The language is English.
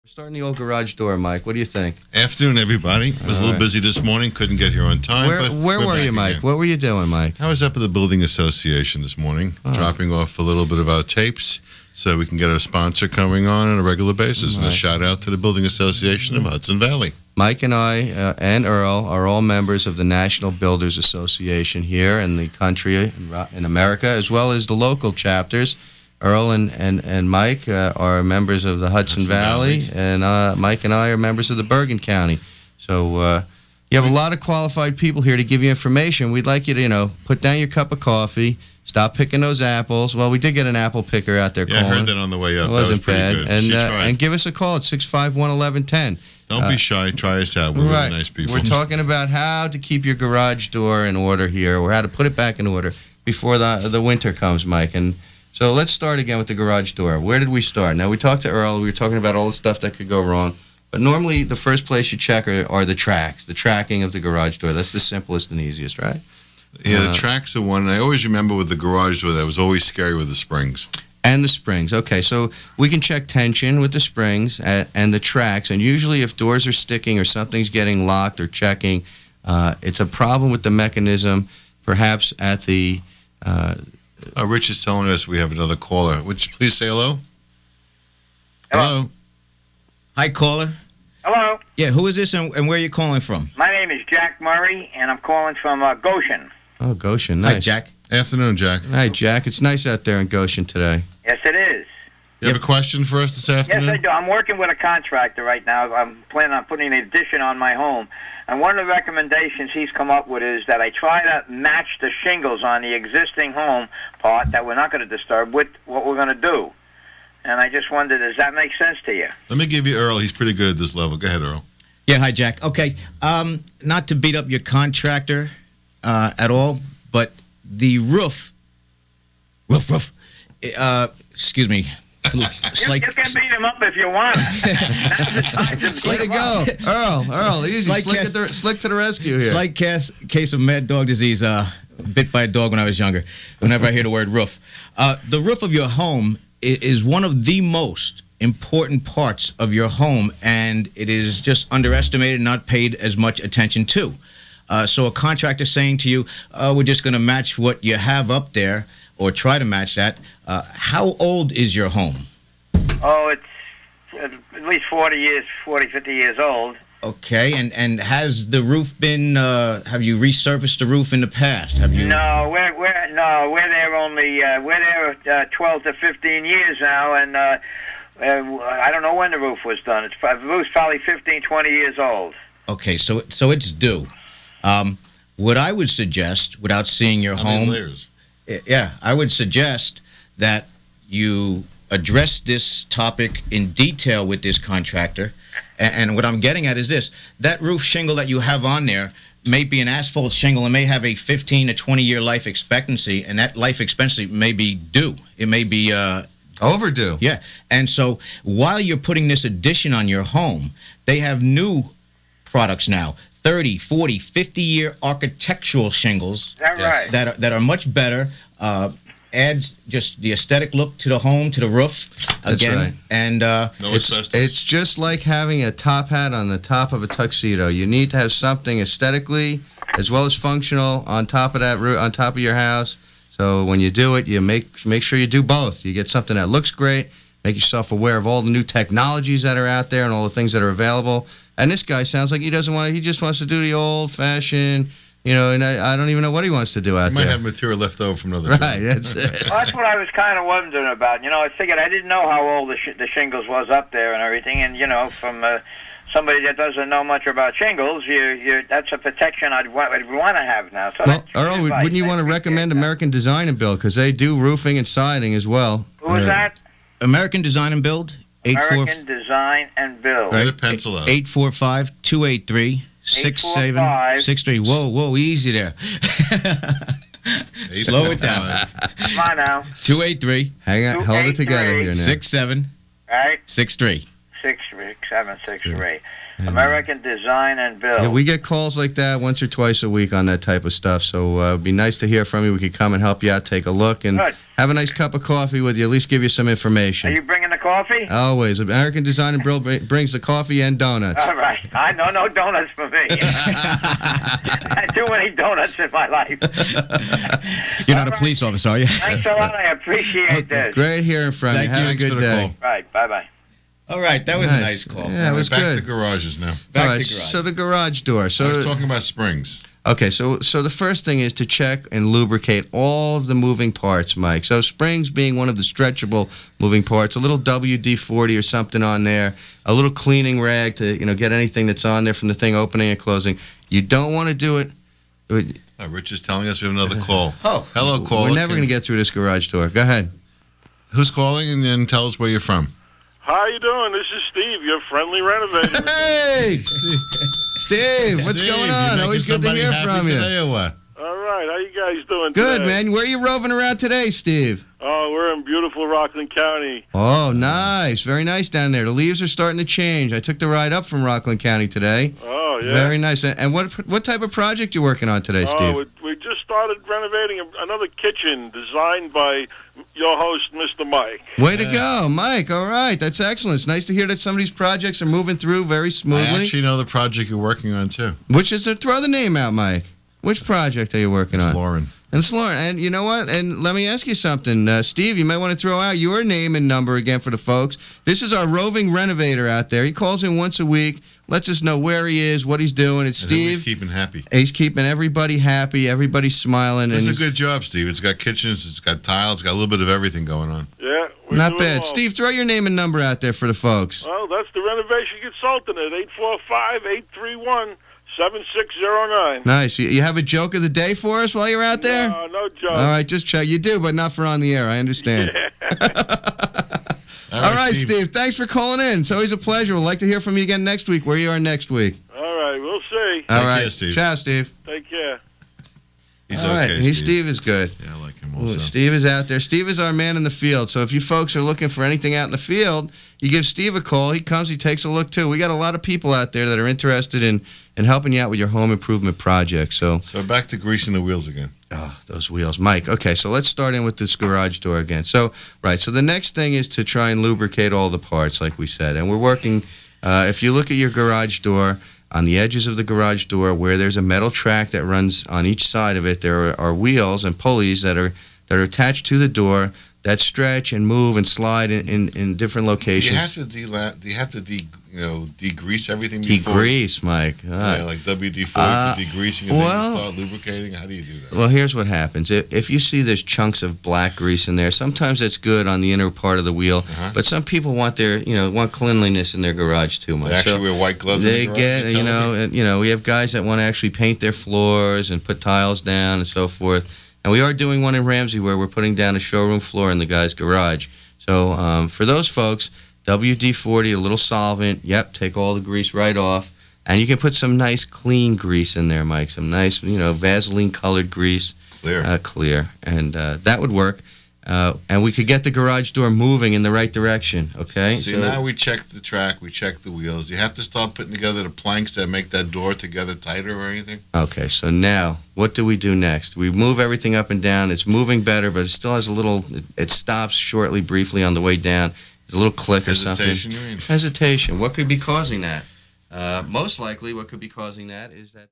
Starting the old garage door, Mike. What do you think? Afternoon, everybody. Was a little busy this morning. Couldn't get here on time. Where were you, Mike? Again. What were you doing, Mike? I was up at the Building Association this morning, dropping off a little bit of our tapes so we can get our sponsor coming on a regular basis. And a shout out to the Building Association of Hudson Valley. Mike and I and Earl are all members of the National Builders Association here in the country, in America, as well as the local chapters. Earl and Mike are members of the Hudson Valley, and Mike and I are members of the Bergen County. So you have a lot of qualified people here to give you information. We'd like you to, put down your cup of coffee, stop picking those apples. Well, we did get an apple picker out there calling. I heard that on the way up. It wasn't bad. Good. And give us a call at 651-1110. Don't be shy. Try us out. We're really nice people. We're talking about how to keep your garage door in order here, or how to put it back in order before the winter comes, Mike. And so let's start again with the garage door. Where did we start? Now, we talked to Earl. We were talking about all the stuff that could go wrong. But normally, the first place you check are the tracks, the tracking of the garage door. That's the simplest and easiest, right? Yeah, the tracks are one. I always remember with the garage door, that was always scary with the springs. And the springs. Okay, so we can check tension with the springs and the tracks. And usually if doors are sticking or something's getting locked or checking, it's a problem with the mechanism, perhaps at the... Rich is telling us we have another caller. Would you please say hello? Hello. Hi, caller. Hello. Yeah, who is this and where are you calling from? My name is Jack Murray, and I'm calling from Goshen. Oh, Goshen, nice. Hi, Jack. Afternoon, Jack. Hi, Jack. It's nice out there in Goshen today. Yes, it is. You have a question for us this afternoon? Yes, I do. I'm working with a contractor right now. I'm planning on putting an addition on my home. And one of the recommendations he's come up with is that I try to match the shingles on the existing home part that we're not going to disturb with what we're going to do. And I just wondered, does that make sense to you? Let me give you Earl. He's pretty good at this level. Go ahead, Earl. Yeah, hi, Jack. Okay, not to beat up your contractor at all, but the roof, excuse me. You can beat him up if you want. Way to go. Earl, easy. Slick to the rescue here. Slight case of mad dog disease, bit by a dog when I was younger, whenever I hear the word roof. The roof of your home is one of the most important parts of your home, and it is just underestimated, not paid as much attention to. So a contractor saying to you, we're just going to match what you have up there, or try to match that. How old is your home? Oh, it's at least 40, 50 years old. Okay, and has the roof been, have you resurfaced the roof in the past? Have you? No, we're there only, we're there 12 to 15 years now, and I don't know when the roof was done. The roof's probably 15, 20 years old. Okay, so it's due. What I would suggest, without seeing your home... layers? Yeah, I would suggest that you address this topic in detail with this contractor. And what I'm getting at is this. That roof shingle that you have on there may be an asphalt shingle and may have a 15 to 20-year life expectancy, and that life expectancy may be due. It may be... overdue. Yeah, and so while you're putting this addition on your home, they have new products now. 30, 40, 50-year architectural shingles that are much better, adds just the aesthetic look to the home, to the roof. That's right. And it's just like having a top hat on the top of a tuxedo. You need to have something aesthetically as well as functional on top of that on top of your house. So when you do it, you make sure you do both. You get something that looks great, make yourself aware of all the new technologies that are out there and all the things that are available. And this guy sounds like he doesn't want. He just wants to do the old-fashioned, and I don't even know what he wants to do out there. Might have material left over from another Right, that's it. Well, that's what I was kind of wondering about. I figured I didn't know how old the shingles was up there and everything. And, from somebody that doesn't know much about shingles, that's a protection I'd want to have now. So well, Earl, wouldn't you want to recommend American Design and Build? Because they do roofing and siding as well. Who is that? American Design and Build. American Design and Build. Get a pencil out. 845-283-6763. Whoa, easy there. Slow it down. Come on now. 283. Hang on, hold it together here now. 67. Right. 63. 6763. American Design and Build. Yeah, we get calls like that once or twice a week on that type of stuff. So it'd be nice to hear from you. We could come and help you out, take a look, and Good. have a nice cup of coffee with you. At least give you some Are information. you bringing the coffee? Always. American Design and Build brings the coffee and donuts. All right. I know no donuts for me. I had too many donuts in my life. You're not a police officer, are you? Thanks a lot. I appreciate this. Great hearing from you. Thank Have you. a Thanks for good the day. call. Right. Bye-bye. All right, that was a Nice. nice call. Yeah, it was Back good. to garages now. Back All right, to garage. so the garage door. I was So talking about springs. okay, so the first thing is to check and lubricate all of the moving parts, Mike. So springs being one of the stretchable moving parts, a little WD-40 or something on there, a little cleaning rag to get anything that's on there from the thing opening and closing. You don't want to do it. Rich is telling us we have another call. Oh. Hello, caller. We're never going to get through this garage door. Go ahead. Who's calling and tell us where you're from? How you doing? This is Steve, your friendly renovator. Hey, Steve, what's Steve, going you on? making Always good to somebody hear happy from you. today or what? All right, how you guys doing Good, today? man. Where are you roving around today, Steve? Oh, we're in beautiful Rockland County. Oh, nice. Very nice down there. The leaves are starting to change. I took the ride up from Rockland County today. Oh, yeah. Very nice. And what type of project you working on today, Steve? Oh, we just started renovating another kitchen designed by your host, Mr. Mike. Way to go, Mike. All right. That's excellent. It's nice to hear that some of these projects are moving through very I smoothly. actually know the project you're working on, too. Which is, throw the name out, Mike. Which project are you working on? Lauren. And it's Lauren. And you know what? And let me ask you something. Steve, you might want to throw out your name and number again for the folks. This is our roving renovator out there. He calls in once a week, lets us know where he is, what he's doing. It's And who Steve. he's keeping happy. He's keeping everybody happy, everybody smiling. It's and a good job, Steve. It's got kitchens, it's got tiles, it's got a little bit of everything going on. Yeah, we're Not doing bad. well. Steve, throw your name and number out there for the folks. Well, that's the renovation consultant at 845-831-7609. Nice. You have a joke of the day for us while you're out there? No joke. All right, just check. You do, but not for on the air. I understand. All right, Steve. Thanks for calling in. It's always a pleasure. We'd like to hear from you again next week, where you are next week. All right, we'll see. All Take right. care, Steve. Ciao, Steve. Take care. He's All right. okay, Steve is good. Yeah, I like him also. Steve is out there. Steve is our man in the field. So if you folks are looking for anything out in the field, you give Steve a call. He comes, he takes a look too. We got a lot of people out there that are interested in helping you out with your home improvement project. So back to greasing the wheels again. oh, those wheels. Mike, okay, so let's start in with this garage door again. So the next thing is to try and lubricate all the parts, like we said. And we're working, if you look at your garage door, on the edges of the garage door where there's a metal track that runs on each side of it, there are wheels and pulleys that are attached to the door that stretch and move and slide in different locations. Do you have to degrease everything before? Degrease, Mike. Yeah, like WD-40 for degreasing and then you start lubricating? How do you do that? Well, here's what happens. If you see there's chunks of black grease in there, sometimes that's good on the inner part of the wheel, but some people want want cleanliness in their garage too much. They actually wear white gloves in They the garage, get, you're telling me? we have guys that want to actually paint their floors and put tiles down and so forth. And we are doing one in Ramsey where we're putting down a showroom floor in the guy's garage. So for those folks, WD-40, a little solvent, take all the grease right off. And you can put some nice clean grease in there, Mike, some nice, Vaseline-colored grease. Clear. And that would work. And we could get the garage door moving in the right direction, okay? See, now we check the track, we check the wheels. You have to start putting together the planks that make that door together tighter or anything? Okay, so now, what do we do next? We move everything up and down. It's moving better, but it still has a little, it stops shortly, briefly on the way down. There's a little click or something. Hesitation, you mean? Hesitation. What could be causing that? Most likely what could be causing that is that